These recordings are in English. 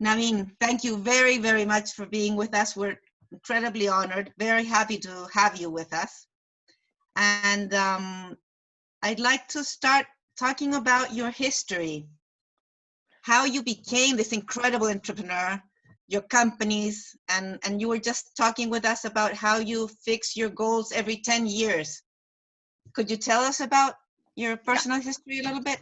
Naveen, thank you very, very much for being with us. We're incredibly honored, very happy to have you with us. And I'd like to start talking about your history, how you became this incredible entrepreneur, your companies, and you were just talking with us about how you fix your goals every 10 years. Could you tell us about your Yeah. personal history a little bit?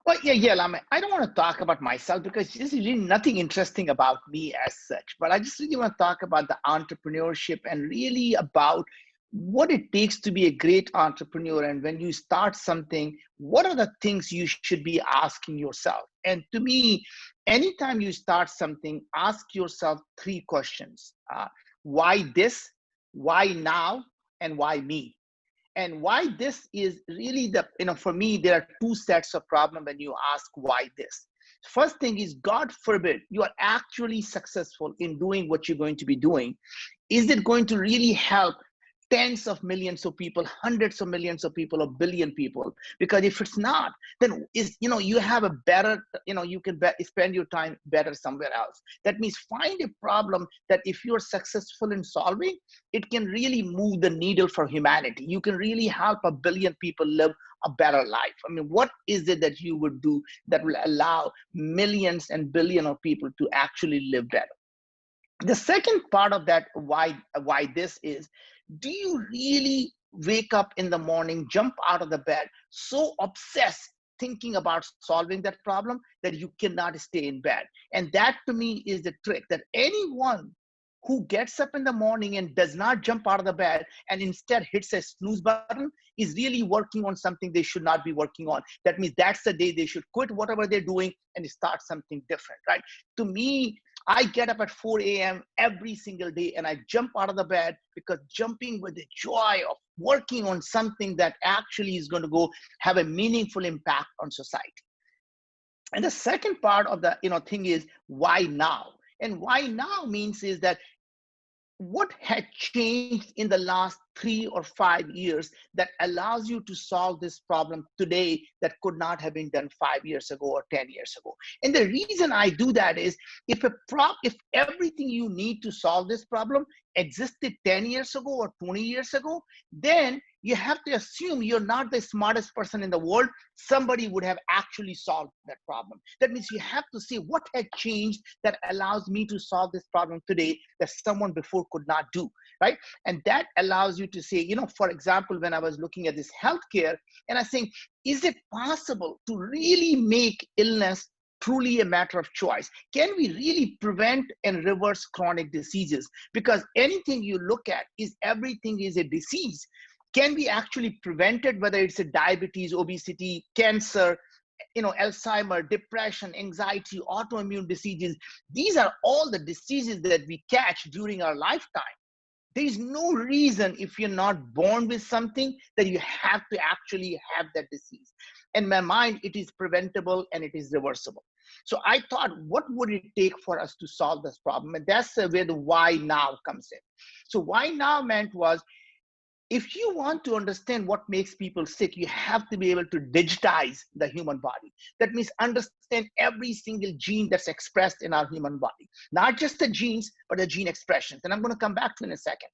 Well, yeah, Lama. I don't want to talk about myself because there's really nothing interesting about me as such. But I just really want to talk about the entrepreneurship and really about what it takes to be a great entrepreneur. And when you start something, what are the things you should be asking yourself? And to me, anytime you start something, ask yourself three questions: why this, why now, and why me? And why this is really for me, there are two sets of problem when you ask why this. First thing is, God forbid you are actually successful in doing what you're going to be doing, is it going to really help tens of millions of people, hundreds of millions of people, or billion people? Because if it's not, then you have a better, you can spend your time better somewhere else. That means find a problem that if you're successful in solving, it can really move the needle for humanity. You can really help a billion people live a better life. I mean, what is it that you would do that will allow millions and billion of people to actually live better? The second part of that why this is, do you really wake up in the morning, jump out of the bed so obsessed thinking about solving that problem that you cannot stay in bed? And that to me is the trick, that anyone who gets up in the morning and does not jump out of the bed and instead hits a snooze button is really working on something they should not be working on. That means that's the day they should quit whatever they're doing and start something different, right? To me, I get up at 4 a.m. every single day and I jump out of the bed, because jumping with the joy of working on something that actually is going to go have a meaningful impact on society. And the second part of the thing is, why now? And why now means is that what had changed in the last 3 or 5 years that allows you to solve this problem today that could not have been done 5 years ago or 10 years ago? And the reason I do that is, if everything you need to solve this problem existed 10 years ago or 20 years ago, then you have to assume you're not the smartest person in the world. Somebody would have actually solved that problem. That means you have to see what had changed that allows me to solve this problem today that someone before could not do, right? And that allows you to say, for example, when I was looking at this healthcare, and I think, is it possible to really make illness truly a matter of choice? Can we really prevent and reverse chronic diseases? Because anything you look at is everything is a disease. Can we actually prevent it, whether it's a diabetes, obesity, cancer, Alzheimer, depression, anxiety, autoimmune diseases? These are all the diseases that we catch during our lifetime. There is no reason, if you're not born with something, that you have to actually have that disease. In my mind, it is preventable and it is reversible. So I thought, what would it take for us to solve this problem? And that's where the why now comes in. So why now meant was, if you want to understand what makes people sick, you have to be able to digitize the human body. That means understand every single gene that's expressed in our human body, not just the genes, but the gene expressions. And I'm going to come back to in a second.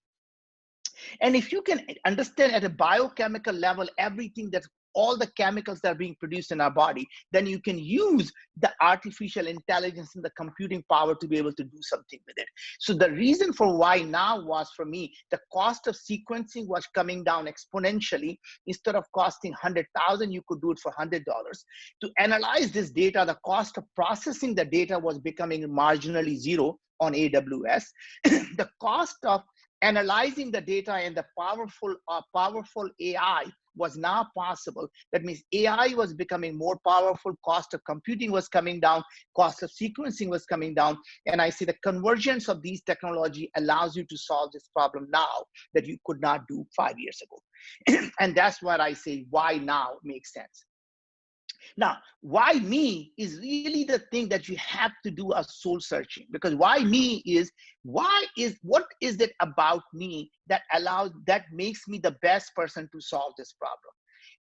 And if you can understand at a biochemical level everything, that all the chemicals that are being produced in our body, then you can use the artificial intelligence and the computing power to be able to do something with it. So the reason for why now was, for me, the cost of sequencing was coming down exponentially. Instead of costing 100,000, you could do it for $100. To analyze this data, the cost of processing the data was becoming marginally zero on AWS. The cost of analyzing the data and the powerful AI was now possible. That means AI was becoming more powerful, cost of computing was coming down, cost of sequencing was coming down. And I see the convergence of these technology allows you to solve this problem now that you could not do 5 years ago. And that's what I say, why now makes sense. Now, why me is really the thing that you have to do a soul searching, because why me is, what is it about me that makes me the best person to solve this problem?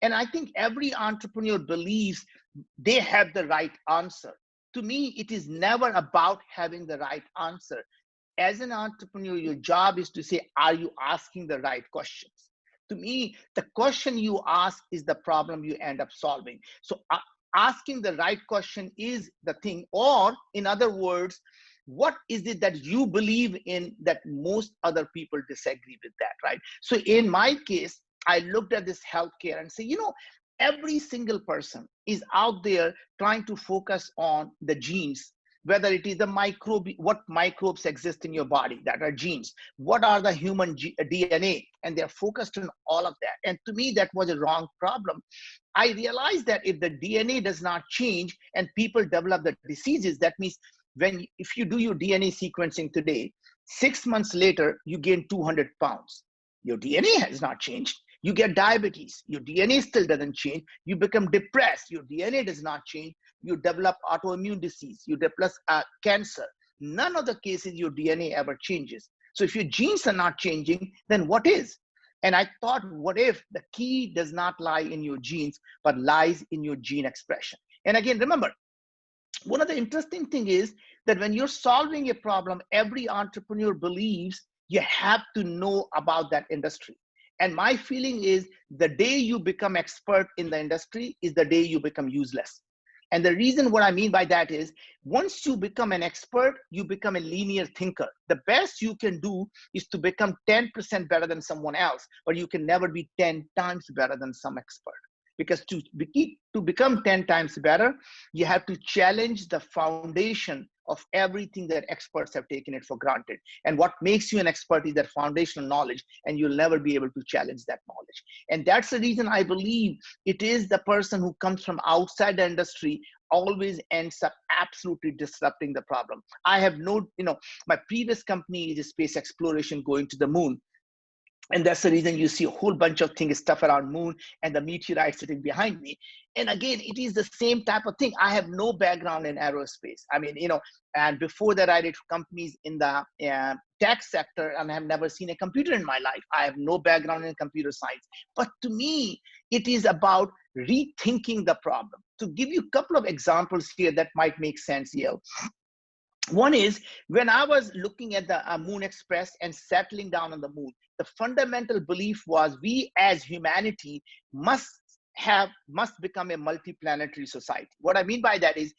And I think every entrepreneur believes they have the right answer. To me, it is never about having the right answer. As an entrepreneur, your job is to say, are you asking the right questions? To me, the question you ask is the problem you end up solving. So asking the right question is the thing, or in other words, what is it that you believe in that most other people disagree with that, right? So in my case, I looked at this healthcare and say, every single person is out there trying to focus on the genes, whether it is the microbe, what microbes exist in your body, that are genes, what are the human DNA, and they're focused on all of that. And to me, that was a wrong problem. I realized that if the DNA does not change and people develop the diseases, that means if you do your DNA sequencing today, 6 months later, you gain 200 pounds. Your DNA has not changed. You get diabetes, your DNA still doesn't change. You become depressed, your DNA does not change. You develop autoimmune disease, you develop cancer. None of the cases your DNA ever changes. So if your genes are not changing, then what is? And I thought, what if the key does not lie in your genes, but lies in your gene expression? And again, remember, one of the interesting things is that when you're solving a problem, every entrepreneur believes you have to know about that industry. And my feeling is the day you become expert in the industry is the day you become useless. And the reason what I mean by that is once you become an expert, you become a linear thinker. The best you can do is to become 10% better than someone else, but you can never be 10 times better than some expert. Because to become 10 times better, you have to challenge the foundation of everything that experts have taken it for granted. And what makes you an expert is that foundational knowledge, and you'll never be able to challenge that knowledge. And that's the reason I believe it is the person who comes from outside the industry always ends up absolutely disrupting the problem. I have my previous company is a space exploration, going to the moon. And that's the reason you see a whole bunch of things, stuff around moon and the meteorite sitting behind me. And again, it is the same type of thing. I have no background in aerospace. I mean, and before that I did companies in the tech sector, and I have never seen a computer in my life. I have no background in computer science. But to me, it is about rethinking the problem. To give you a couple of examples here that might make sense here. One is when I was looking at the Moon Express and settling down on the moon, the fundamental belief was we as humanity must become a multi-planetary society. What I mean by that is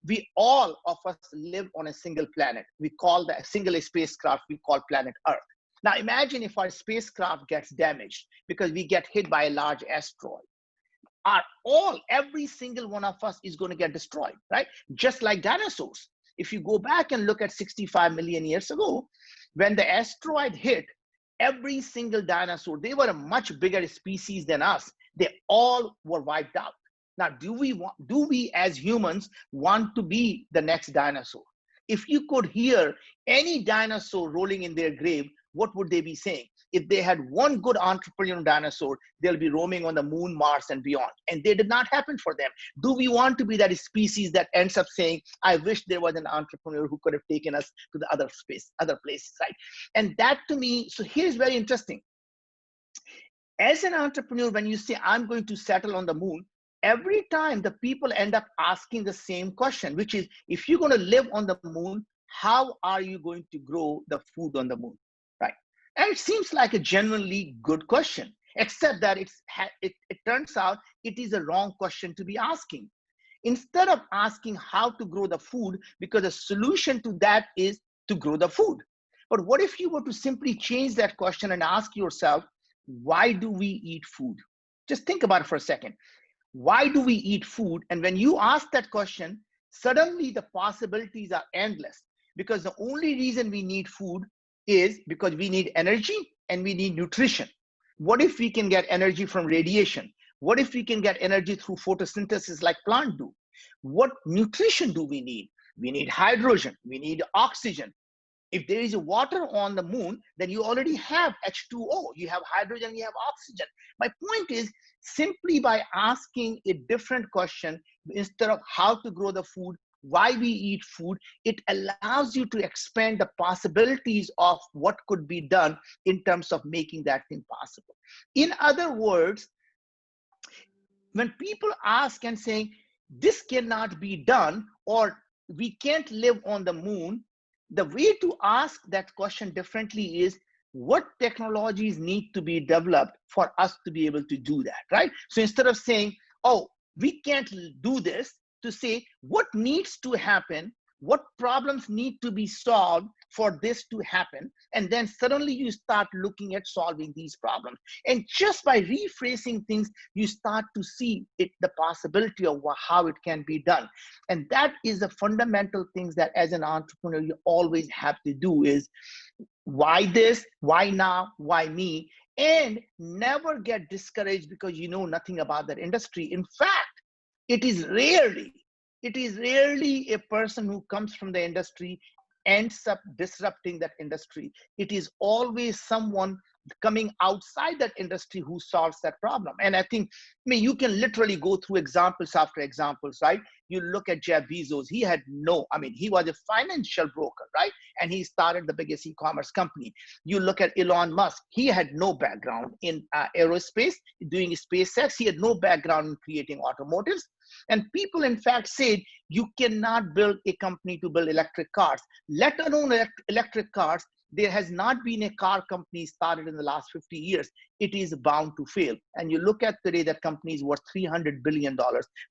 we all of us live on a single planet. We call that single spacecraft, we call planet Earth. Now imagine if our spacecraft gets damaged because we get hit by a large asteroid. Every single one of us is going to get destroyed, right? Just like dinosaurs. If you go back and look at 65 million years ago, when the asteroid hit, every single dinosaur, they were a much bigger species than us. They all were wiped out. Now, do we as humans want to be the next dinosaur? If you could hear any dinosaur rolling in their grave, what would they be saying? If they had one good entrepreneurial dinosaur, they'll be roaming on the moon, Mars, and beyond. And they did not happen for them. Do we want to be that species that ends up saying, I wish there was an entrepreneur who could have taken us to the other places, right? And that to me, so here's very interesting. As an entrepreneur, when you say, I'm going to settle on the moon, every time the people end up asking the same question, which is, if you're going to live on the moon, how are you going to grow the food on the moon, right? And it seems like a genuinely good question, except that it turns out it is a wrong question to be asking. Instead of asking how to grow the food, because the solution to that is to grow the food. But what if you were to simply change that question and ask yourself, why do we eat food? Just think about it for a second. Why do we eat food? And when you ask that question, suddenly the possibilities are endless, because the only reason we need food is because we need energy and we need nutrition. What if we can get energy from radiation? What if we can get energy through photosynthesis like plants do? What nutrition do we need? We need hydrogen, we need oxygen. If there is water on the moon, then you already have H2O, you have hydrogen, you have oxygen. My point is, simply by asking a different question, instead of how to grow the food, why we eat food, it allows you to expand the possibilities of what could be done in terms of making that thing possible. In other words, when people ask and saying, this cannot be done, or we can't live on the moon, the way to ask that question differently is, what technologies need to be developed for us to be able to do that, right? So instead of saying, oh, we can't do this, to say what needs to happen, what problems need to be solved for this to happen, and then suddenly you start looking at solving these problems. And just by rephrasing things, you start to see it, the possibility of how it can be done. And that is the fundamental things that as an entrepreneur you always have to do is, why this, why now, why me, and never get discouraged because you know nothing about that industry. In fact, it is rarely a person who comes from the industry ends up disrupting that industry. It is always someone coming outside that industry who solves that problem. And I think, I mean, you can literally go through examples after examples, right? You look at Jeff Bezos, he had no, I mean, he was a financial broker, right? And he started the biggest e-commerce company. You look at Elon Musk, he had no background in aerospace, doing SpaceX. He had no background in creating automotives. And people, in fact, said you cannot build a company to build electric cars, let alone electric cars. There has not been a car company started in the last 50 years. It is bound to fail. And you look at today, that company is worth $300 billion,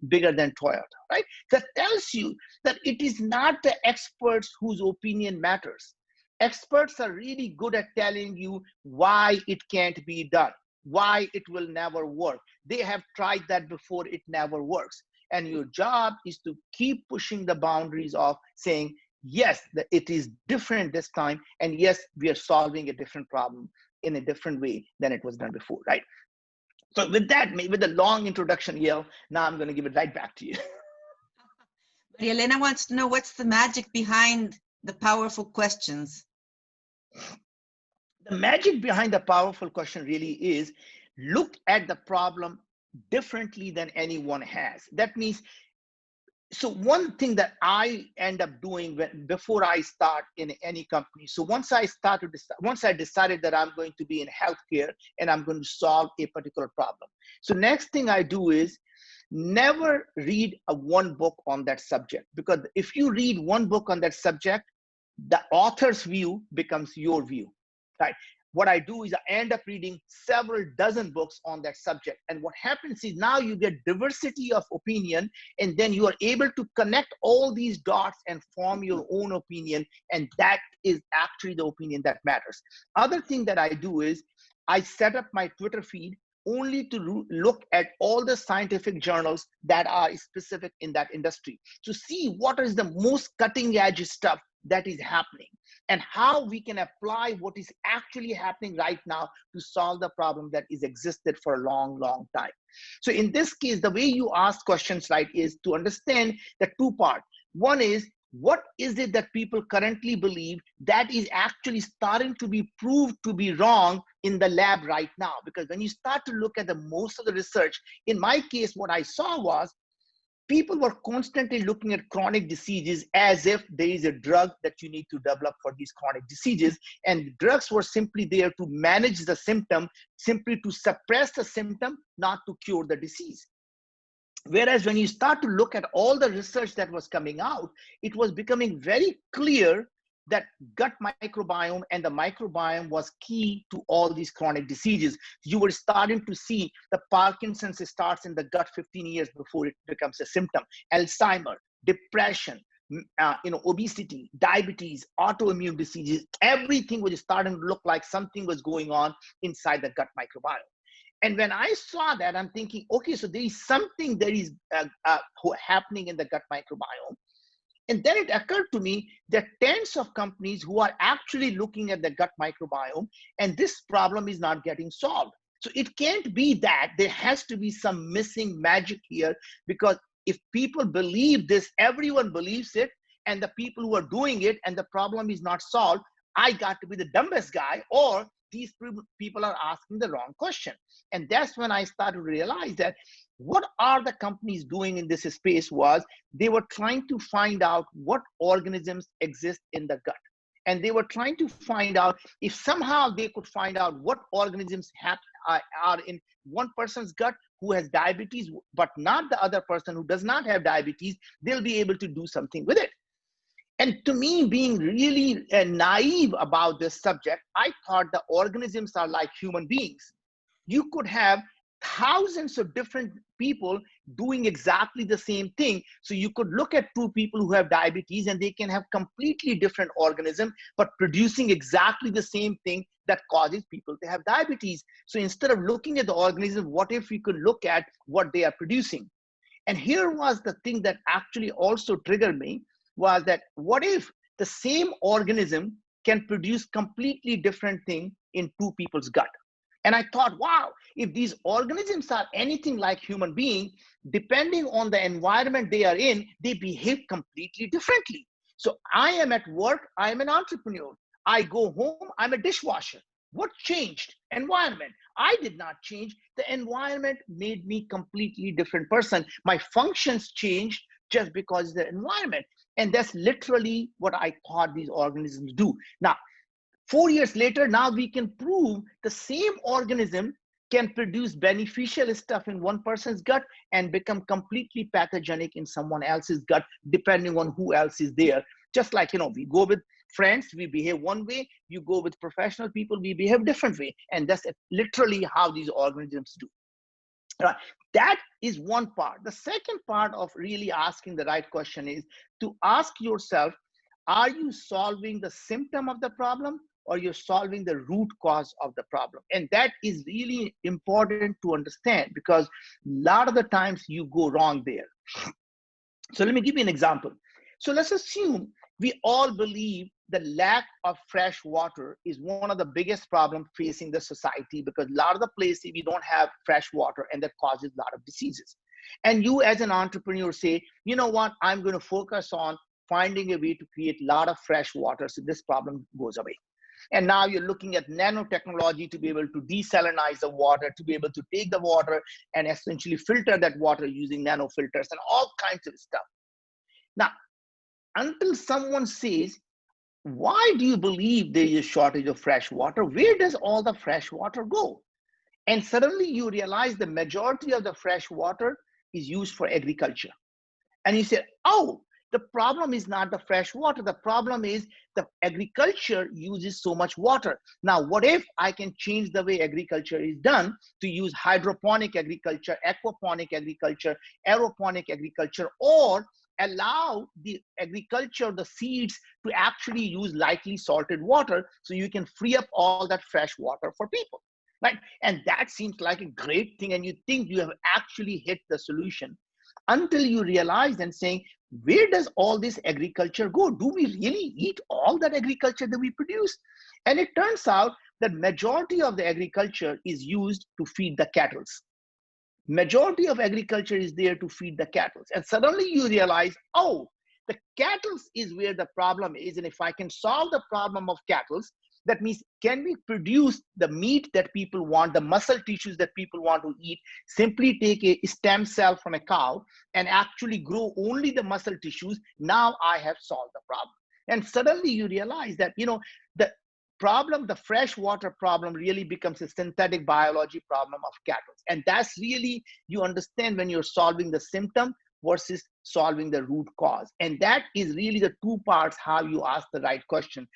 bigger than Toyota, right? That tells you that it is not the experts whose opinion matters. Experts are really good at telling you why it can't be done, why it will never work. They have tried that before, it never works. And your job is to keep pushing the boundaries of saying, yes, it is different this time, and yes, we are solving a different problem in a different way than it was done before, right? So with that, maybe the long introduction, Yale, now I'm going to give it right back to you. Elena wants to know what's the magic behind the powerful questions. The magic behind the powerful question really is, look at the problem differently than anyone has. That means, so one thing that I end up doing before I start in any company, so once I decided that I'm going to be in healthcare and I'm going to solve a particular problem. So next thing I do is never read one book on that subject, because if you read one book on that subject, the author's view becomes your view, right? What I do is I end up reading several dozen books on that subject. And what happens is now you get diversity of opinion, and then you are able to connect all these dots and form your own opinion. And that is actually the opinion that matters. Other thing that I do is I set up my Twitter feed only to look at all the scientific journals that are specific in that industry, to see what is the most cutting edge stuff that is happening and how we can apply what is actually happening right now to solve the problem that is existed for a long, long time. So in this case, the way you ask questions, right, is to understand the two parts. One is, what is it that people currently believe that is actually starting to be proved to be wrong in the lab right now? Because when you start to look at the most of the research, in my case, what I saw was people were constantly looking at chronic diseases as if there is a drug that you need to develop for these chronic diseases. And drugs were simply there to manage the symptom, simply to suppress the symptom, not to cure the disease. Whereas when you start to look at all the research that was coming out, it was becoming very clear that gut microbiome and the microbiome was key to all these chronic diseases. You were starting to see the Parkinson's starts in the gut 15 years before it becomes a symptom. Alzheimer, depression, obesity, diabetes, autoimmune diseases, everything was starting to look like something was going on inside the gut microbiome. And when I saw that, I'm thinking, okay, so there is something that is happening in the gut microbiome. And then it occurred to me that tens of companies who are actually looking at the gut microbiome, and this problem is not getting solved. So it can't be that. There has to be some missing magic here, because if people believe this, everyone believes it, and the people who are doing it and the problem is not solved, I got to be the dumbest guy, or these people are asking the wrong question. And that's when I started to realize that what are the companies doing in this space was they were trying to find out what organisms exist in the gut. And they were trying to find out if somehow they could find out what organisms are in one person's gut who has diabetes, but not the other person who does not have diabetes, they'll be able to do something with it. And to me, being really naive about this subject, I thought the organisms are like human beings. You could have thousands of different people doing exactly the same thing. So you could look at two people who have diabetes and they can have completely different organisms, but producing exactly the same thing that causes people to have diabetes. So instead of looking at the organism, what if we could look at what they are producing? And here was the thing that actually also triggered me, was that what if the same organism can produce completely different thing in two people's gut? And I thought, wow, if these organisms are anything like human beings, depending on the environment they are in, they behave completely differently. So I am at work, I am an entrepreneur. I go home, I'm a dishwasher. What changed? Environment. I did not change. The environment made me completely different person. My functions changed just because of the environment. And that's literally what I thought these organisms do. Now, 4 years later, now we can prove the same organism can produce beneficial stuff in one person's gut and become completely pathogenic in someone else's gut, depending on who else is there. Just like, we go with friends, we behave one way. You go with professional people, we behave different way. And that's literally how these organisms do. Right. That is one part. The second part of really asking the right question is to ask yourself, are you solving the symptom of the problem, or you're solving the root cause of the problem? And that is really important to understand, because a lot of the times you go wrong there. So let me give you an example. So let's assume we all believe the lack of fresh water is one of the biggest problems facing the society, because a lot of the places we don't have fresh water, and that causes a lot of diseases. And you as an entrepreneur say, you know what, I'm going to focus on finding a way to create a lot of fresh water so this problem goes away. And now you're looking at nanotechnology to be able to desalinize the water, to be able to take the water and essentially filter that water using nanofilters and all kinds of stuff. Now, until someone says, why do you believe there is a shortage of fresh water? Where does all the fresh water go? And suddenly you realize the majority of the fresh water is used for agriculture. And you say, oh, the problem is not the fresh water. The problem is the agriculture uses so much water. Now, what if I can change the way agriculture is done to use hydroponic agriculture, aquaponic agriculture, aeroponic agriculture, or allow the agriculture, the seeds, to actually use lightly salted water so you can free up all that fresh water for people, right? And that seems like a great thing, and you think you have actually hit the solution, until you realize and saying, where does all this agriculture go? Do we really eat all that agriculture that we produce? And it turns out that majority of the agriculture is used to feed the cattle. Majority of agriculture is there to feed the cattle. And suddenly you realize, oh, the cattle is where the problem is. And if I can solve the problem of cattle, that means, can we produce the meat that people want, the muscle tissues that people want to eat? Simply take a stem cell from a cow and actually grow only the muscle tissues. Now I have solved the problem. And suddenly you realize that, the problem, the freshwater problem, really becomes a synthetic biology problem of cattle. And that's really, you understand when you're solving the symptom versus solving the root cause. And that is really the two parts how you ask the right question.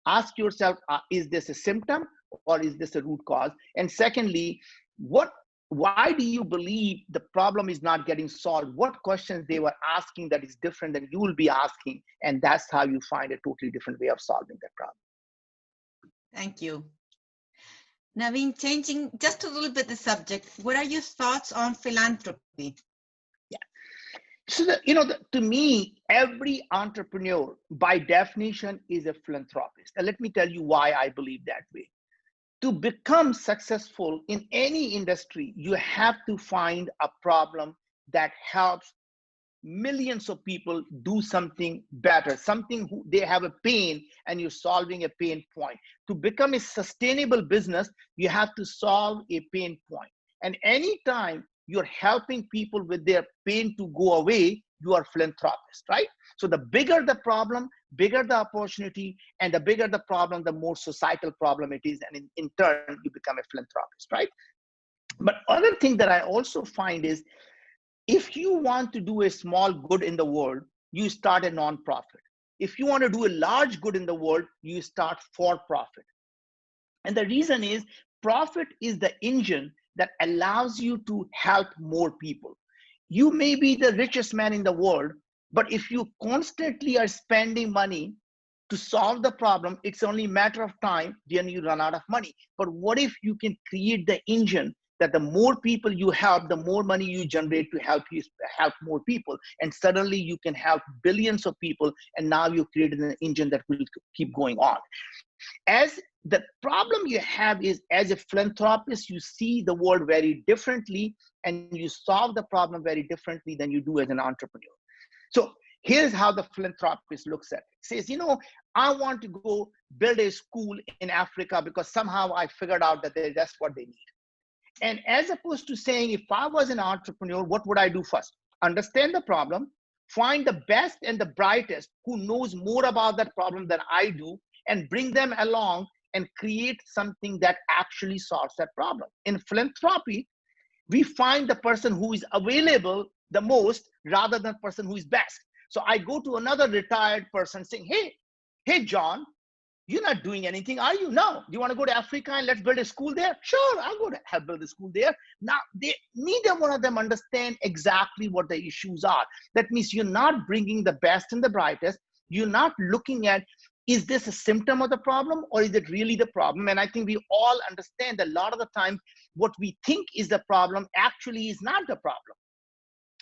Ask yourself, is this a symptom or is this a root cause? And secondly, why do you believe the problem is not getting solved? What questions they were asking that is different than you will be asking? And that's how you find a totally different way of solving that problem. Thank you. Naveen, changing just a little bit the subject, what are your thoughts on philanthropy? So, to me, every entrepreneur by definition is a philanthropist. And let me tell you why I believe that way. To become successful in any industry, you have to find a problem that helps millions of people do something better, something they have a pain and you're solving a pain point. To become a sustainable business, you have to solve a pain point. And anytime you're helping people with their pain to go away, you are philanthropist, right? So the bigger the problem, bigger the opportunity, and the bigger the problem, the more societal problem it is. And in turn, you become a philanthropist, right? But other thing that I also find is, if you want to do a small good in the world, you start a nonprofit. If you want to do a large good in the world, you start for profit. And the reason is profit is the engine that allows you to help more people. You may be the richest man in the world, but if you constantly are spending money to solve the problem, it's only a matter of time, then you run out of money. But what if you can create the engine that the more people you help, the more money you generate to help more people, and suddenly you can help billions of people, and now you created an engine that will keep going on. As the problem you have is, as a philanthropist, you see the world very differently, and you solve the problem very differently than you do as an entrepreneur. So here's how the philanthropist looks at it. Says, I want to go build a school in Africa because somehow I figured out that that's what they need. And as opposed to saying, if I was an entrepreneur, what would I do first? Understand the problem, find the best and the brightest who knows more about that problem than I do, and bring them along and create something that actually solves that problem. In philanthropy, we find the person who is available the most rather than the person who is best. So I go to another retired person saying, hey, John, you're not doing anything, are you? No. Do you want to go to Africa and let's build a school there? Sure, I'll go to help build a school there. Now, neither one of them understand exactly what the issues are. That means you're not bringing the best and the brightest. You're not looking at, is this a symptom of the problem or is it really the problem? And I think we all understand that a lot of the time, what we think is the problem actually is not the problem.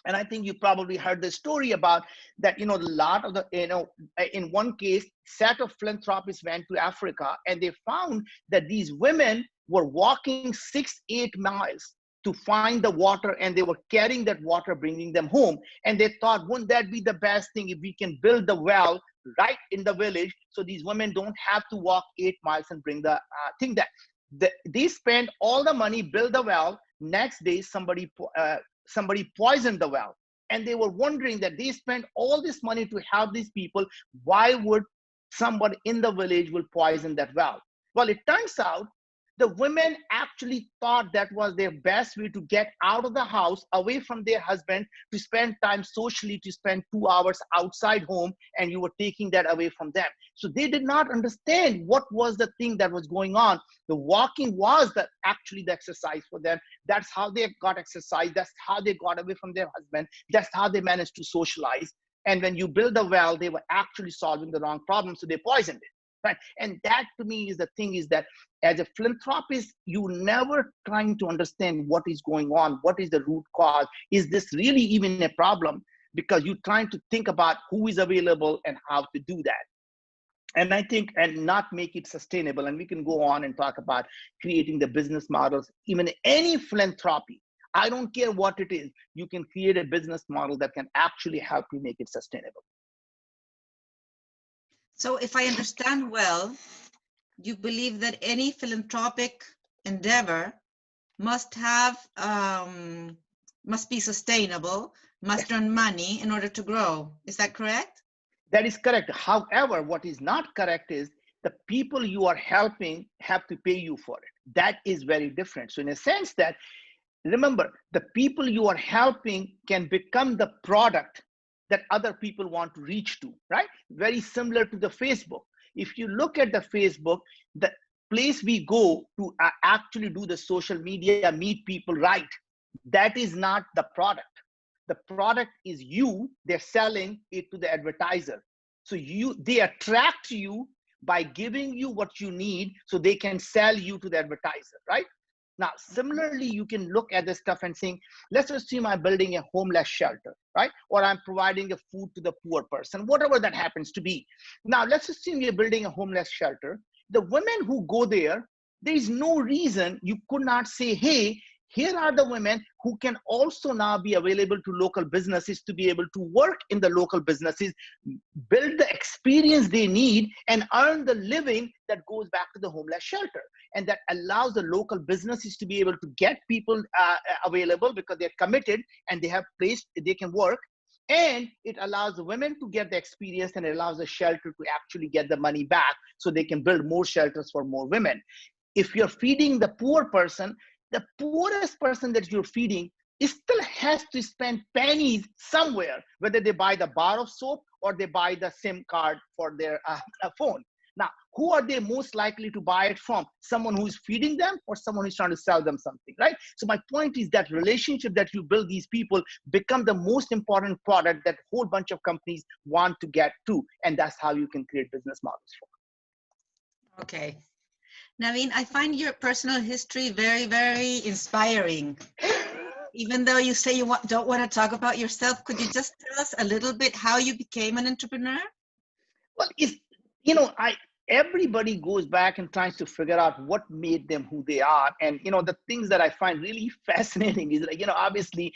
And I think you probably heard the story about that, a lot of the, in one case, set of philanthropists went to Africa and they found that these women were walking 6-8 miles to find the water, and they were carrying that water, bringing them home. And they thought, wouldn't that be the best thing if we can build the well right in the village so these women don't have to walk 8 miles and bring the thing that they spent all the money, build the well. Next day, somebody poisoned the well. And they were wondering that they spent all this money to help these people. Why would somebody in the village will poison that well? Well, it turns out the women actually thought that was their best way to get out of the house, away from their husband, to spend time socially, to spend 2 hours outside home, and you were taking that away from them. So they did not understand what was the thing that was going on. The walking was actually the exercise for them. That's how they got exercise. That's how they got away from their husband. That's how they managed to socialize. And when you build a well, they were actually solving the wrong problem, so they poisoned it. Right? And that to me is the thing, is that as a philanthropist, you never trying to understand what is going on, what is the root cause, is this really even a problem? Because you're trying to think about who is available and how to do that. And I think, and not make it sustainable. And we can go on and talk about creating the business models, even any philanthropy. I don't care what it is, you can create a business model that can actually help you make it sustainable. So if I understand well, you believe that any philanthropic endeavor must be sustainable, must earn money in order to grow. Is that correct? That is correct. However, what is not correct is the people you are helping have to pay you for it. That is very different. So in a sense that, remember, the people you are helping can become the product that other people want to reach to, right? Very similar to the Facebook. If you look at the Facebook, the place we go to actually do the social media, meet people, right? That is not the product. The product is you. They're selling it to the advertiser. So they attract you by giving you what you need so they can sell you to the advertiser, right? Now, similarly, you can look at this stuff and saying, let's assume I'm building a homeless shelter, right? Or I'm providing a food to the poor person, whatever that happens to be. Now, let's assume you're building a homeless shelter. The women who go there, there is no reason you could not say, hey, here are the women who can also now be available to local businesses to be able to work in the local businesses, build the experience they need, and earn the living that goes back to the homeless shelter. And that allows the local businesses to be able to get people available because they're committed and they have place they can work. And it allows the women to get the experience, and it allows the shelter to actually get the money back so they can build more shelters for more women. If you're feeding the poor person, the poorest person that you're feeding still has to spend pennies somewhere, whether they buy the bar of soap or they buy the SIM card for their phone. Now, who are they most likely to buy it from? Someone who's feeding them or someone who's trying to sell them something, right? So my point is that relationship that you build these people become the most important product that a whole bunch of companies want to get to. And that's how you can create business models for. Okay. Naveen, I find your personal history very, very inspiring. Even though you say you don't want to talk about yourself, could you just tell us a little bit how you became an entrepreneur? Well, everybody goes back and tries to figure out what made them who they are. And, the things that I find really fascinating is like, obviously,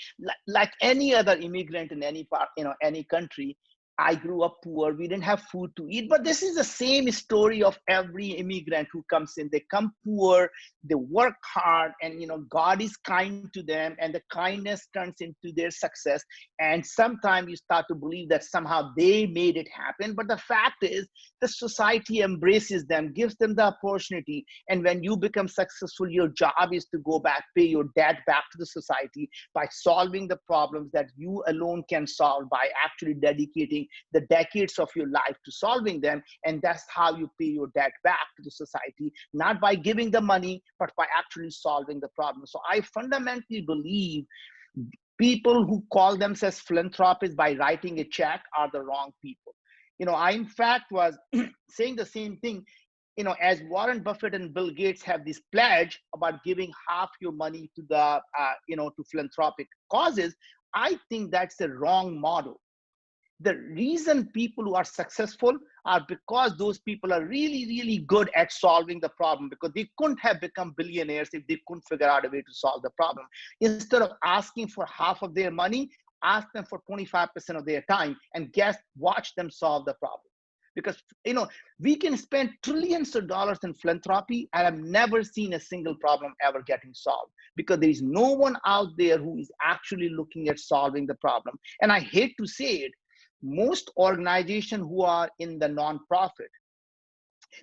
like any other immigrant in any part, any country, I grew up poor. We didn't have food to eat, but this is the same story of every immigrant who comes in. They come poor, they work hard, and God is kind to them, and the kindness turns into their success. And sometimes you start to believe that somehow they made it happen. But the fact is, the society embraces them, gives them the opportunity. And when you become successful, your job is to go back, pay your debt back to the society by solving the problems that you alone can solve by actually dedicating the decades of your life to solving them. And that's how you pay your debt back to the society, not by giving the money, but by actually solving the problem. So I fundamentally believe people who call themselves philanthropists by writing a check are the wrong people. I in fact was saying the same thing, as Warren Buffett and Bill Gates have this pledge about giving half your money to the, to philanthropic causes. I think that's the wrong model. The reason people who are successful are because those people are really, really good at solving the problem, because they couldn't have become billionaires if they couldn't figure out a way to solve the problem. Instead of asking for half of their money, ask them for 25% of their time and watch them solve the problem. Because, we can spend trillions of dollars in philanthropy, and I've never seen a single problem ever getting solved, because there is no one out there who is actually looking at solving the problem. And I hate to say it, most organizations who are in the nonprofit,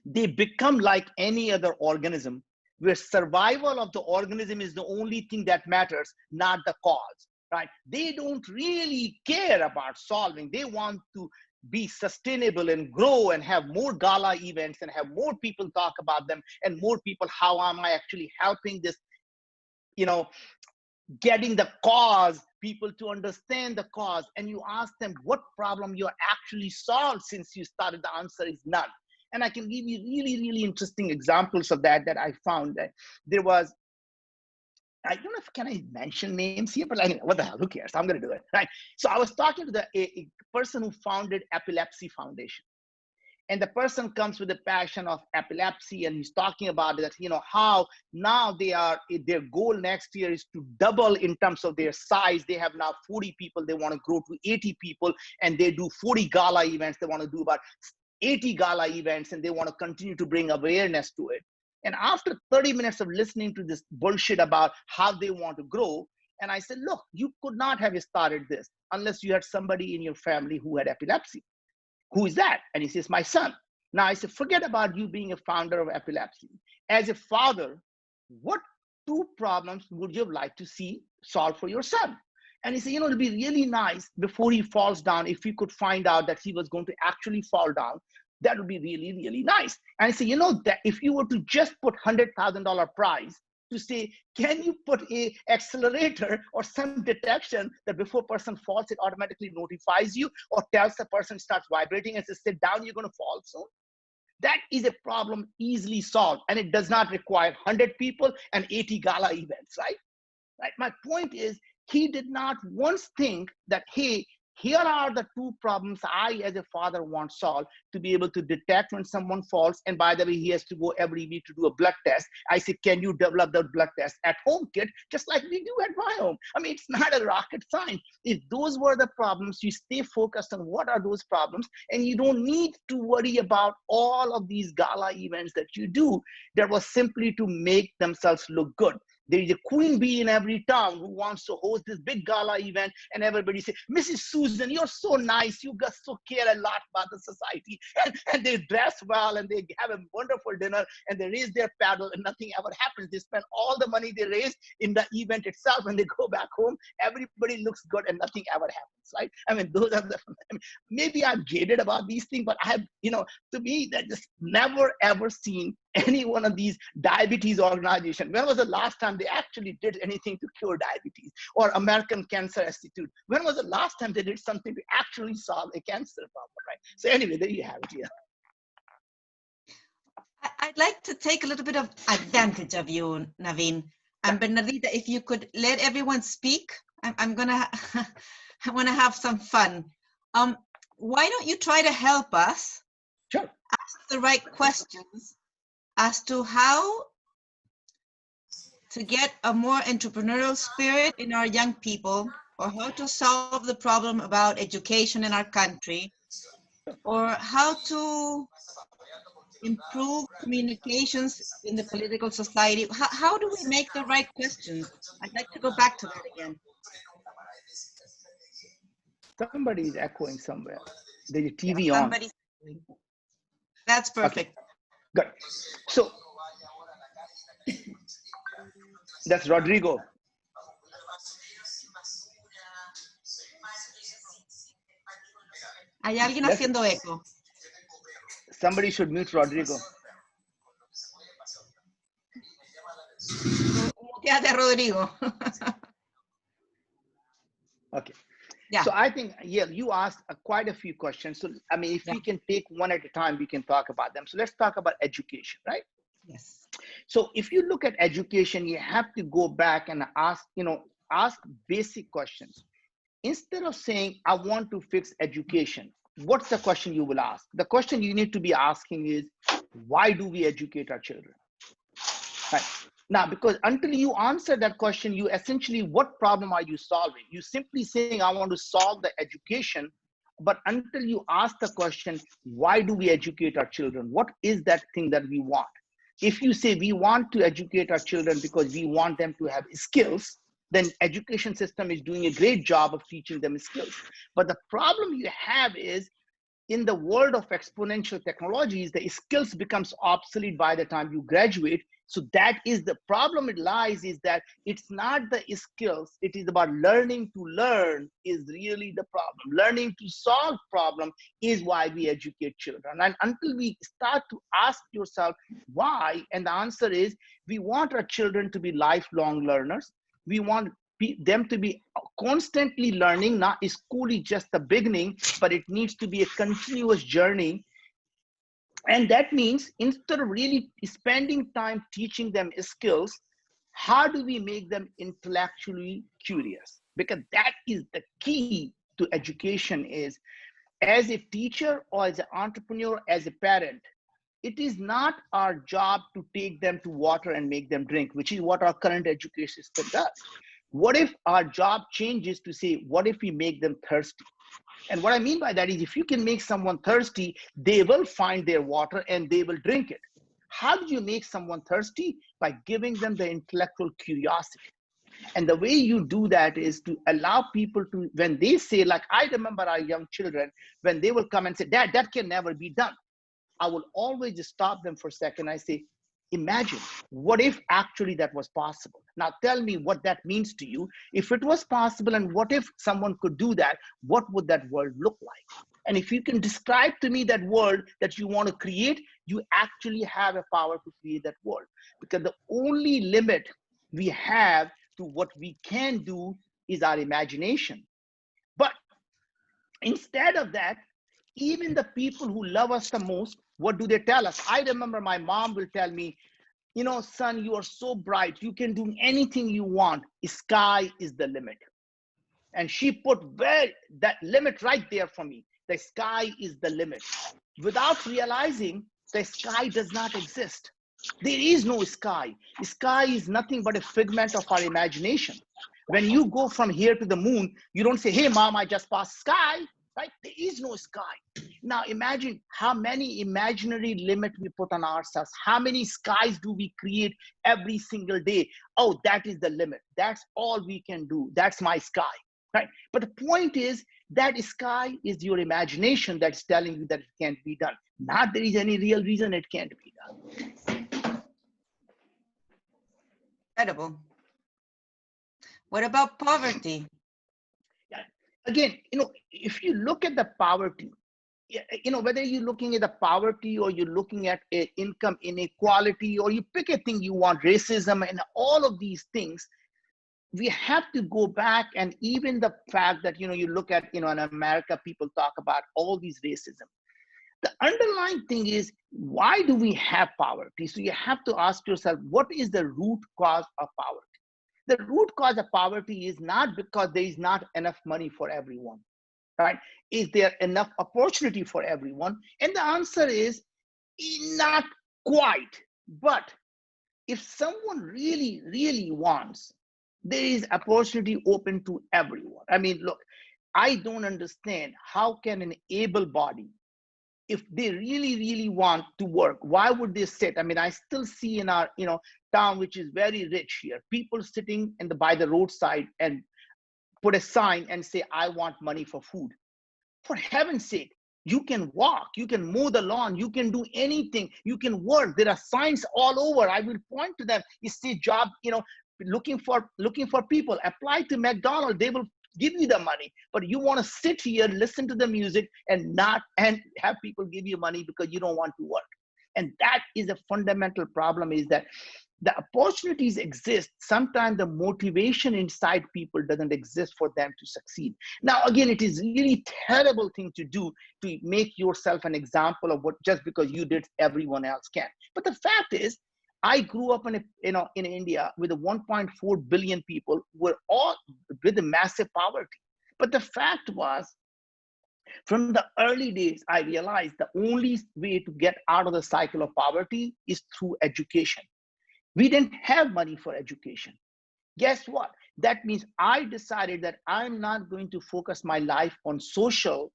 they become like any other organism, where survival of the organism is the only thing that matters, not the cause, right? They don't really care about solving. They want to be sustainable and grow and have more gala events and have more people talk about them, and more people, how am I actually helping this, getting the cause, people to understand the cause. And you ask them what problem you actually solved since you started, the answer is none. And I can give you really, really interesting examples of that I found. That there was, I don't know if can I mention names here, but what the hell, who cares? I'm going to do it, right? So I was talking to a person who founded Epilepsy Foundation. And the person comes with a passion of epilepsy, and he's talking about that, how now their goal next year is to double in terms of their size. They have now 40 people, they want to grow to 80 people, and they do 40 gala events. They want to do about 80 gala events, and they want to continue to bring awareness to it. And after 30 minutes of listening to this bullshit about how they want to grow, and I said, look, you could not have started this unless you had somebody in your family who had epilepsy. Who is that? And he says, my son. Now I said, forget about you being a founder of epilepsy. As a father, what two problems would you like to see solved for your son? And he said, it'd be really nice before he falls down, if we could find out that he was going to actually fall down, that would be really, really nice. And I said, that if you were to just put $100,000 prize to say, can you put a accelerator or some detection that before person falls, it automatically notifies you or tells the person starts vibrating and says, sit down, you're going to fall soon. That is a problem easily solved, and it does not require 100 people and 80 gala events, right? My point is, he did not once think that, hey, here are the two problems I, as a father, want solved, to be able to detect when someone falls. And by the way, he has to go every week to do a blood test. I say, can you develop the blood test at home, kid? Just like we do at my home. I mean, it's not a rocket science. If those were the problems, you stay focused on what are those problems, and you don't need to worry about all of these gala events that you do. That was simply to make themselves look good. There is a queen bee in every town who wants to host this big gala event, and everybody says, Mrs. Susan, you're so nice. You guys so care a lot about the society. And they dress well, and they have a wonderful dinner, and they raise their paddle, and nothing ever happens. They spend all the money they raised in the event itself, and they go back home. Everybody looks good, and nothing ever happens, right? I mean, those are the, maybe I'm jaded about these things, but I have, to me, that just never ever seen any one of these diabetes organizations. When was the last time they actually did anything to cure diabetes? Or American Cancer Institute? When was the last time they did something to actually solve a cancer problem, right? So anyway, there you have it. Yeah. I'd like to take a little bit of advantage of you, Naveen. And Bernardita, if you could let everyone speak, I'm gonna, I wanna have some fun. Why don't you try to help us ask the right questions as to how to get a more entrepreneurial spirit in our young people, or how to solve the problem about education in our country, or how to improve communications in the political society. How do we make the right questions? I'd like to go back to that again. Somebody is echoing somewhere. There's a TV on. That's perfect. Okay. Good. So that's Rodrigo. Hay alguien haciendo eco. Somebody should mute Rodrigo. Muteate, Rodrigo. Okay. Yeah. So I think, yeah, you asked quite a few questions. So, I mean, if we can take one at a time, we can talk about them. So let's talk about education, right? Yes. So if you look at education, you have to go back and ask, ask basic questions. Instead of saying, I want to fix education, what's the question you will ask? The question you need to be asking is, why do we educate our children? Right. Now, because until you answer that question, you essentially, what problem are you solving? You simply saying, I want to solve the education, but until you ask the question, why do we educate our children? What is that thing that we want? If you say we want to educate our children because we want them to have skills, then education system is doing a great job of teaching them skills. But the problem you have is, in the world of exponential technologies, the skills becomes obsolete by the time you graduate. So that is the problem. It lies is that it's not the skills. It is about learning to learn is really the problem. Learning to solve problem is why we educate children. And until we start to ask yourself why, and the answer is, we want our children to be lifelong learners. We want them to be constantly learning. Not school is just the beginning, but it needs to be a continuous journey. And that means instead of really spending time teaching them skills, how do we make them intellectually curious? Because that is the key to education is, as a teacher or as an entrepreneur, as a parent, it is not our job to take them to water and make them drink, which is what our current education system does. What if our job changes to say, what if we make them thirsty? And what I mean by that is, if you can make someone thirsty, they will find their water and they will drink it. How do you make someone thirsty? By giving them the intellectual curiosity. And the way you do that is to allow people to, when they say, like, I remember our young children, when they will come and say, Dad, that can never be done. I will always just stop them for a second. I say, imagine, what if actually that was possible? Now tell me what that means to you. If it was possible, and what if someone could do that, what would that world look like? And if you can describe to me that world that you want to create, you actually have a power to create that world. Because the only limit we have to what we can do is our imagination. But instead of that, even the people who love us the most, what do they tell us? I remember my mom will tell me, son, you are so bright. You can do anything you want. Sky is the limit. And she put that limit right there for me. The sky is the limit. Without realizing, the sky does not exist. There is no sky. Sky is nothing but a figment of our imagination. When you go from here to the moon, you don't say, hey, mom, I just passed sky. right? There is no sky. Now imagine how many imaginary limit we put on ourselves. How many skies do we create every single day? Oh, that is the limit. That's all we can do. That's my sky, right? But the point is that sky is your imagination that's telling you that it can't be done. Not there is any real reason it can't be done. Incredible. What about poverty? Yeah. Again, if you look at the poverty, whether you're looking at the poverty or you're looking at income inequality, or you pick a thing you want, racism and all of these things, we have to go back. And even the fact that, you look at, in America, people talk about all these racism. The underlying thing is, why do we have poverty? So you have to ask yourself, what is the root cause of poverty? The root cause of poverty is not because there is not enough money for everyone, right? Is there enough opportunity for everyone? And the answer is not quite. But if someone really, really wants, there is opportunity open to everyone. I mean, look, I don't understand how can an able body, if they really, really want to work, why would they sit? I mean, I still see in our, town, which is very rich here, people sitting by the roadside and put a sign and say, I want money for food. For heaven's sake, you can walk, you can mow the lawn, you can do anything, you can work. There are signs all over. I will point to them. You see job, looking for people. Apply to McDonald's, they will give you the money. But you want to sit here, listen to the music, and have people give you money because you don't want to work. And that is a fundamental problem, is that the opportunities exist. Sometimes the motivation inside people doesn't exist for them to succeed. Now, again, it is really terrible thing to do, to make yourself an example of what just because you did, everyone else can. But the fact is, I grew up in India with 1.4 billion people, were all with a massive poverty. But the fact was, from the early days, I realized the only way to get out of the cycle of poverty is through education. We didn't have money for education. Guess what? That means I decided that I'm not going to focus my life on social,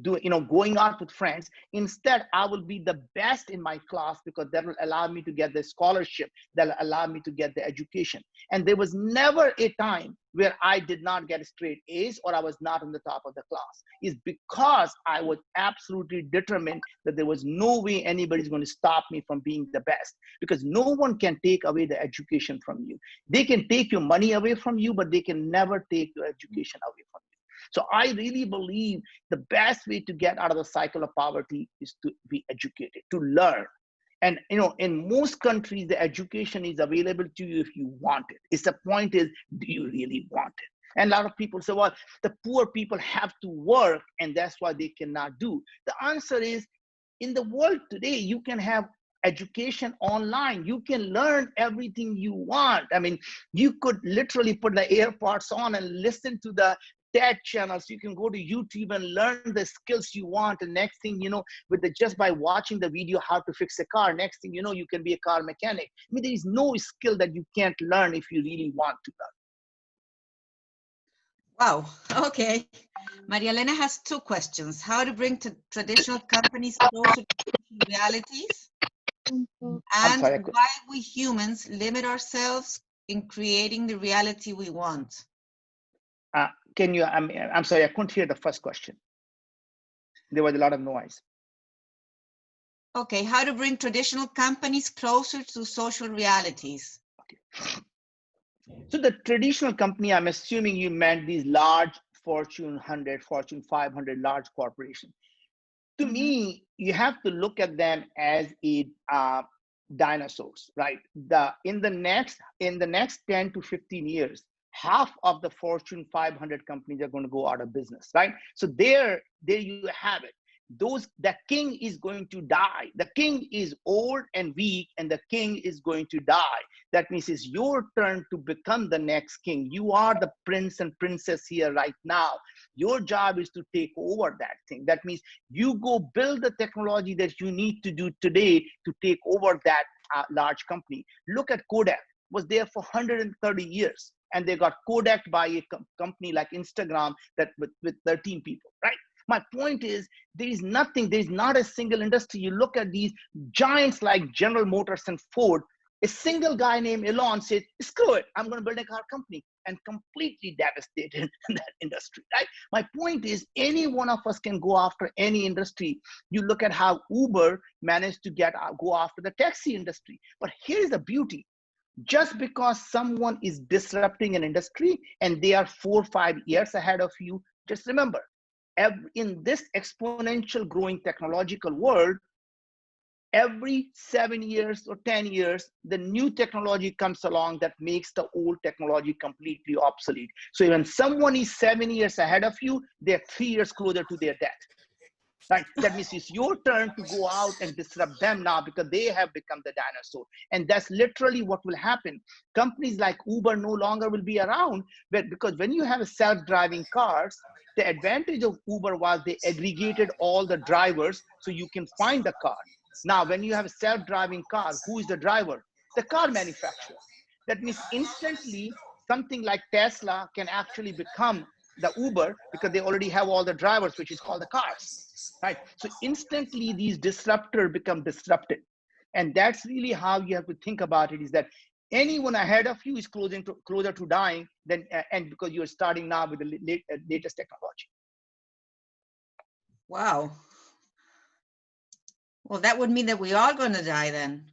going out with friends. Instead, I will be the best in my class, because that will allow me to get the scholarship, that will allow me to get the education. And there was never a time where I did not get straight A's or I was not on the top of the class. It's because I was absolutely determined that there was no way anybody's going to stop me from being the best, because no one can take away the education from you. They can take your money away from you, but they can never take your education away from you. So I really believe the best way to get out of the cycle of poverty is to be educated, to learn. And in most countries, the education is available to you if you want it. It's the point is, do you really want it? And a lot of people say, well, the poor people have to work and that's why they cannot do. The answer is, in the world today, you can have education online. You can learn everything you want. I mean, you could literally put the AirPods on and listen to the TED channels. You can go to YouTube and learn the skills you want. And next thing you know, just by watching the video how to fix a car, next thing you know, you can be a car mechanic. I mean, there is no skill that you can't learn if you really want to learn. Wow. Okay. Maria Elena has two questions: how to bring traditional companies closer to realities, and why we humans limit ourselves in creating the reality we want. Can you, I'm sorry, I couldn't hear the first question. There was a lot of noise. Okay, how to bring traditional companies closer to social realities. Okay. So the traditional company, I'm assuming you meant these large Fortune 100, Fortune 500 large corporations. To me, you have to look at them as dinosaurs, right? In the next 10 to 15 years, half of the Fortune 500 companies are going to go out of business, right? So there you have it. The king is going to die. The king is old and weak, and the king is going to die. That means it's your turn to become the next king. You are the prince and princess here right now. Your job is to take over that thing. That means you go build the technology that you need to do today to take over that large company. Look at Kodak, was there for 130 years. and they got Kodaked by a company like Instagram that with 13 people, right? My point is, there is not a single industry. You look at these giants like General Motors and Ford, a single guy named Elon said, screw it, I'm going to build a car company, and completely devastated that industry, right? My point is, any one of us can go after any industry. You look at how Uber managed to go after the taxi industry. But here's the beauty. Just because someone is disrupting an industry and they are 4 or 5 years ahead of you, just remember, in this exponential growing technological world, every 7 years or 10 years, the new technology comes along that makes the old technology completely obsolete. So when someone is 7 years ahead of you, they're 3 years closer to their death. Right? That means it's your turn to go out and disrupt them now because they have become the dinosaur. And that's literally what will happen. Companies like Uber no longer will be around, because when you have self-driving cars, the advantage of Uber was they aggregated all the drivers so you can find the car. Now, when you have a self-driving car, who is the driver? The car manufacturer. That means instantly something like Tesla can actually become the Uber because they already have all the drivers, which is called the cars. Right? So instantly these disruptors become disrupted. And that's really how you have to think about it, is that anyone ahead of you is closer to dying than, and because you're starting now with the latest technology. Wow. Well, that would mean that we are going to die then.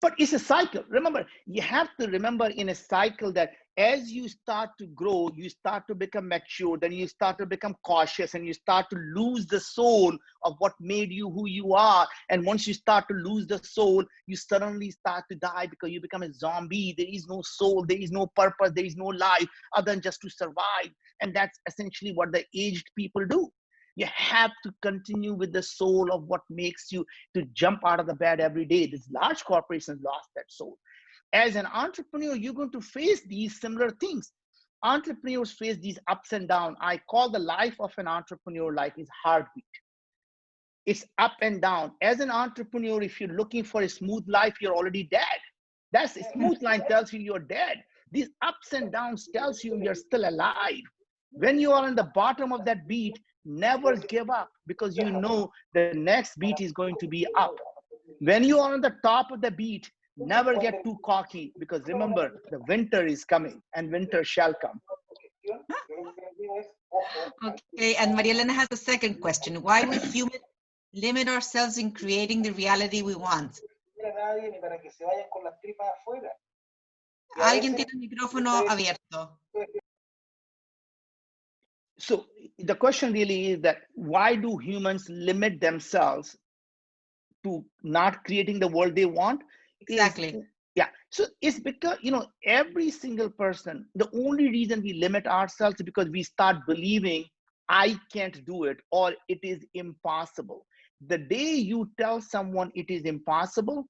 But it's a cycle. Remember, you have to remember in a cycle that as you start to grow, you start to become mature, then you start to become cautious, and you start to lose the soul of what made you who you are. And once you start to lose the soul, you suddenly start to die because you become a zombie. There is no soul, there is no purpose, there is no life other than just to survive. And that's essentially what the aged people do. You have to continue with the soul of what makes you to jump out of the bed every day. These large corporations lost that soul. As an entrepreneur, you're going to face these similar things. Entrepreneurs face these ups and downs. I call the life of an entrepreneur like his heartbeat. It's up and down. As an entrepreneur, if you're looking for a smooth life, you're already dead. That's a smooth line tells you you're dead. These ups and downs tells you you're still alive. When you are on the bottom of that beat, never give up, because you know the next beat is going to be up. When you are on the top of the beat, never get too cocky, because remember, the winter is coming and winter shall come. Okay, and Maria Elena has a second question. Why we humans limit ourselves in creating the reality we want? Alguien tiene el micrófono abierto. So the question really is that why do humans limit themselves to not creating the world they want? Exactly. Yeah. So it's because, every single person, the only reason we limit ourselves is because we start believing I can't do it or it is impossible. The day you tell someone it is impossible,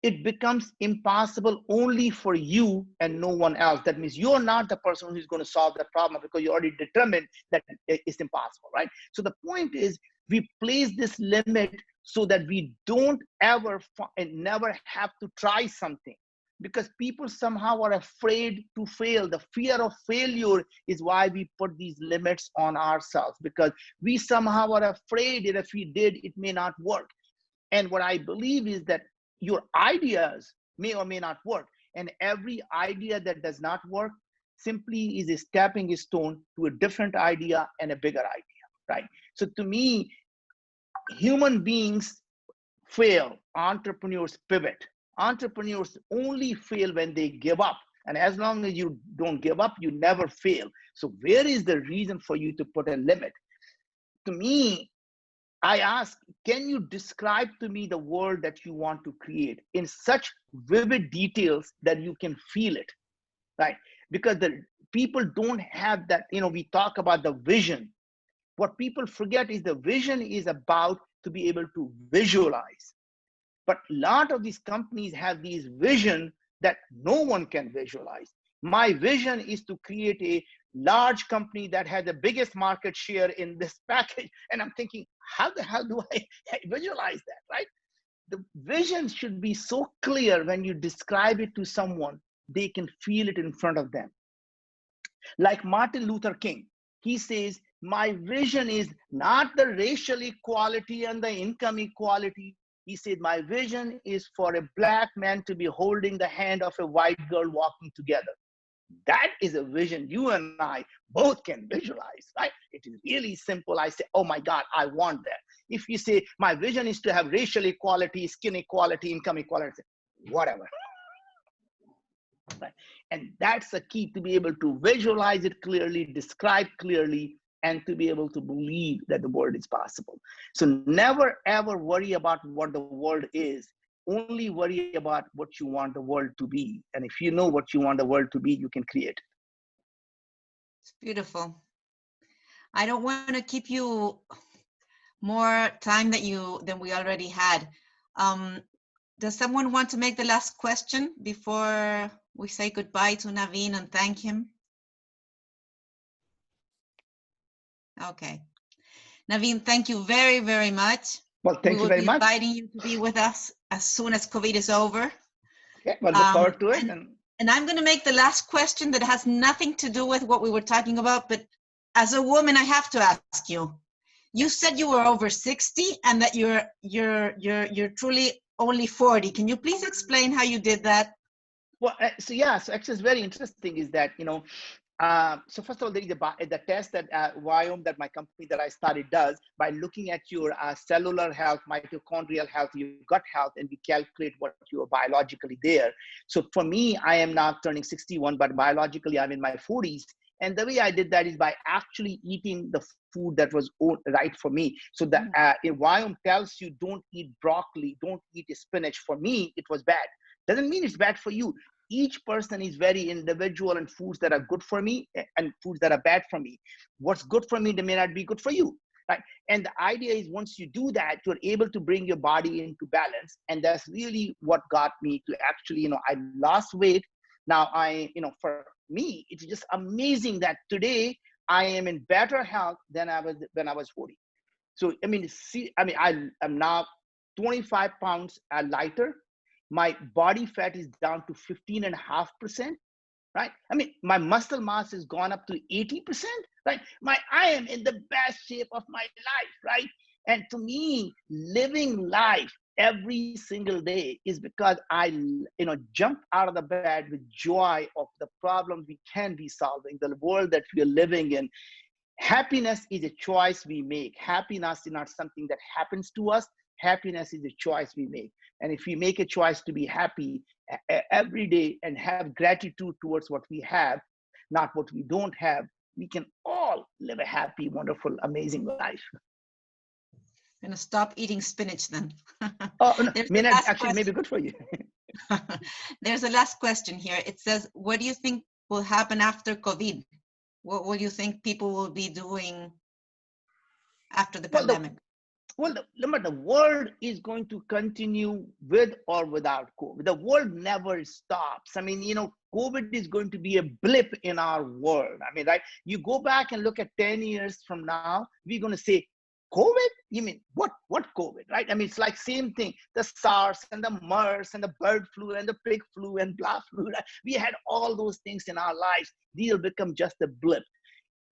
it becomes impossible only for you and no one else. That means you're not the person who's going to solve that problem because you already determined that it's impossible, right? So the point is, we place this limit so that we don't ever and never have to try something, because people somehow are afraid to fail. The fear of failure is why we put these limits on ourselves, because we somehow are afraid that if we did, it may not work. And what I believe is that your ideas may or may not work. And every idea that does not work simply is a stepping stone to a different idea and a bigger idea, right? So to me, human beings fail, entrepreneurs pivot. Entrepreneurs only fail when they give up. And as long as you don't give up, you never fail. So where is the reason for you to put a limit? To me, I ask, can you describe to me the world that you want to create in such vivid details that you can feel it, right? Because the people don't have that, we talk about the vision. What people forget is the vision is about to be able to visualize. But a lot of these companies have these vision that no one can visualize. My vision is to create a large company that has the biggest market share in this package. And I'm thinking, how the hell do I visualize that, right? The vision should be so clear when you describe it to someone, they can feel it in front of them. Like Martin Luther King, he says, my vision is not the racial equality and the income equality. He said, my vision is for a black man to be holding the hand of a white girl walking together. That is a vision you and I both can visualize, right? It is really simple. I say, oh my God, I want that. If you say, my vision is to have racial equality, skin equality, income equality, whatever. Right? And that's the key, to be able to visualize it clearly, describe clearly, and to be able to believe that the world is possible. So never ever worry about what the world is. Only worry about what you want the world to be. And if you know what you want the world to be, you can create it. It's beautiful. I don't want to keep you more time than we already had. Does someone want to make the last question before we say goodbye to Naveen and thank him? Okay. Naveen, thank you very, very much. Well, thank you very much. We will be inviting you to be with us as soon as COVID is over. Okay, well, look forward to it. And I'm going to make the last question that has nothing to do with what we were talking about, but as a woman, I have to ask you. You said you were over 60 and that you're truly only 40. Can you please explain how you did that? Well, so actually it's very interesting is that, so first of all, there is the test that Viome, that my company that I started does by looking at your cellular health, mitochondrial health, your gut health, and we calculate what you are biologically there. So for me, I am now turning 61, but biologically I'm in my 40s. And the way I did that is by actually eating the food that was right for me. So that if Viome tells you don't eat broccoli, don't eat spinach, for me, it was bad. Doesn't mean it's bad for you. Each person is very individual, and foods that are good for me and foods that are bad for me. What's good for me, they may not be good for you, right? And the idea is once you do that, you're able to bring your body into balance. And that's really what got me to actually, I lost weight. Now for me, it's just amazing that today I am in better health than I was when I was 40. So, I'm now 25 pounds lighter. My body fat is down to 15.5%, right? My muscle mass has gone up to 80%, right? I am in the best shape of my life, right? And to me, living life every single day is because I, jump out of the bed with joy of the problem we can be solving, the world that we are living in. Happiness is a choice we make. Happiness is not something that happens to us. Happiness is a choice we make. And if we make a choice to be happy every day and have gratitude towards what we have, not what we don't have, we can all live a happy, wonderful, amazing life. I'm going to stop eating spinach then. Oh, no, actually maybe good for you. There's a last question here. It says, what do you think will happen after COVID? What do you think people will be doing after the pandemic? The world is going to continue with or without COVID. The world never stops. COVID is going to be a blip in our world. Right? You go back and look at 10 years from now, we're going to say, COVID? You mean what COVID, right? It's like same thing. The SARS and the MERS and the bird flu and the pig flu and blah flu. Right? We had all those things in our lives. These will become just a blip.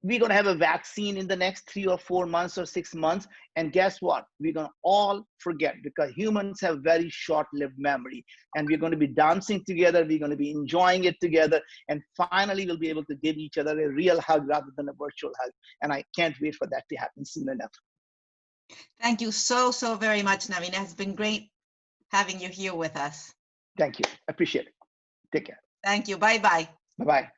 We're going to have a vaccine in the next 3 or 4 months or 6 months. And guess what? We're going to all forget, because humans have very short-lived memory. And we're going to be dancing together. We're going to be enjoying it together. And finally, we'll be able to give each other a real hug rather than a virtual hug. And I can't wait for that to happen soon enough. Thank you so very much, Naveen. It has been great having you here with us. Thank you. I appreciate it. Take care. Thank you. Bye-bye. Bye-bye.